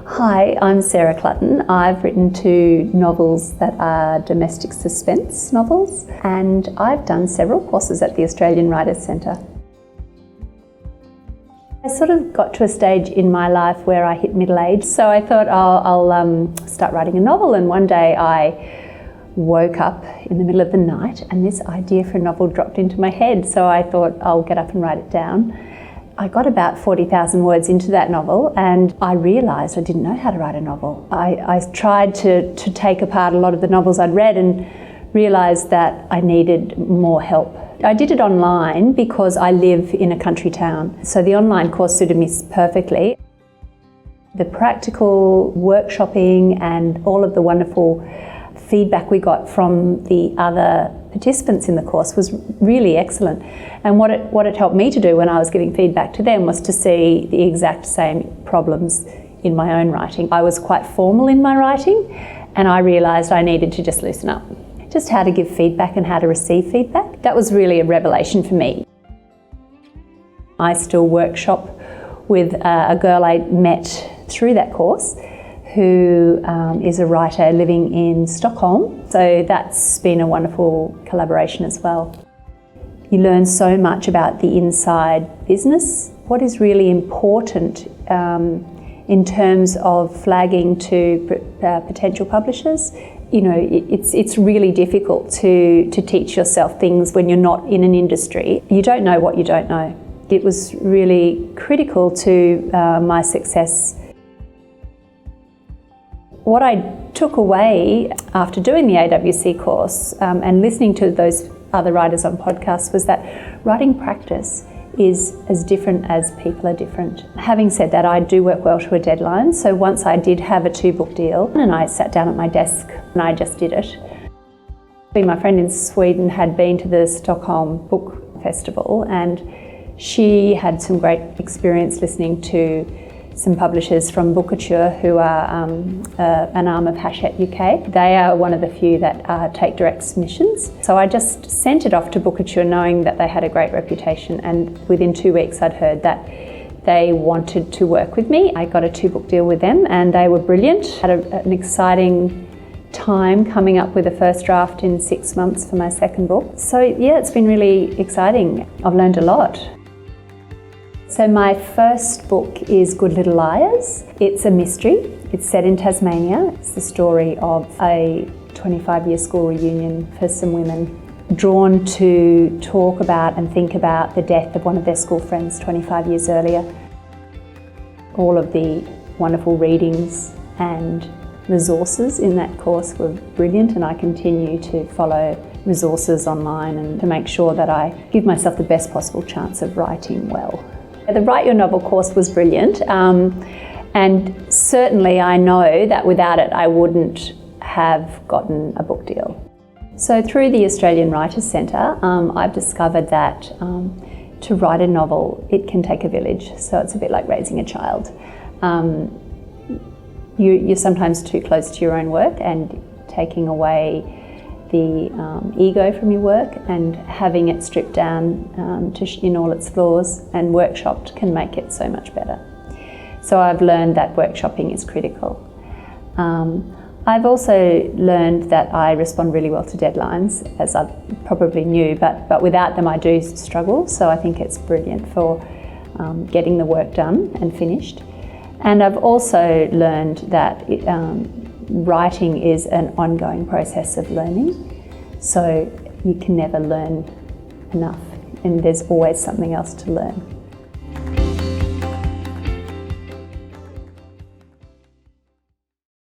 Hi, I'm Sarah Clutton. I've written 2 novels that are domestic suspense novels, and I've done several courses at the Australian Writers' Centre. I sort of got to a stage in my life where I hit middle age, so I thought I'll start writing a novel, and one day I woke up in the middle of the night and this idea for a novel dropped into my head, so I thought I'll get up and write it down. I got about 40,000 words into that novel and I realised I didn't know how to write a novel. I tried to take apart a lot of the novels I'd read and realised that I needed more help. I did it online because I live in a country town, so the online course suited me perfectly. The practical workshopping and all of the wonderful feedback we got from the other participants in the course was really excellent. And what it helped me to do when I was giving feedback to them was to see the exact same problems in my own writing. I was quite formal in my writing and I realised I needed to just loosen up. Just how to give feedback and how to receive feedback. That was really a revelation for me. I still workshop with a girl I met through that course who is a writer living in Stockholm. So that's been a wonderful collaboration as well. You learn so much about the inside business. What is really important in terms of flagging to potential publishers. You know, it's really difficult to teach yourself things when you're not in an industry. You don't know what you don't know. It was really critical to my success. What I took away after doing the AWC course and listening to those other writers on podcasts was that writing practice is as different as people are different. Having said that, I do work well to a deadline, so once I did have a 2-book deal and I sat down at my desk and I just did it. My friend in Sweden had been to the Stockholm Book Festival and she had some great experience listening to some publishers from Bookouture who are an arm of Hachette UK. They are one of the few that take direct submissions. So I just sent it off to Bookouture knowing that they had a great reputation, and within 2 weeks I'd heard that they wanted to work with me. I got a 2-book deal with them and they were brilliant. Had an exciting time coming up with a first draft in 6 months for my 2nd book. So yeah, it's been really exciting. I've learned a lot. So my first book is Good Little Liars. It's a mystery. It's set in Tasmania. It's the story of a 25-year school reunion for some women drawn to talk about and think about the death of one of their school friends 25 years earlier. All of the wonderful readings and resources in that course were brilliant, and I continue to follow resources online and to make sure that I give myself the best possible chance of writing well. The Write Your Novel course was brilliant, and certainly I know that without it I wouldn't have gotten a book deal. So through the Australian Writers' Centre, I've discovered that to write a novel, it can take a village, so it's a bit like raising a child. You're sometimes too close to your own work, and taking away the ego from your work and having it stripped down in all its flaws and workshopped can make it so much better. So I've learned that workshopping is critical. I've also learned that I respond really well to deadlines, as I probably knew, but without them I do struggle, so I think it's brilliant for getting the work done and finished. And I've also learned that writing is an ongoing process of learning, so you can never learn enough and there's always something else to learn.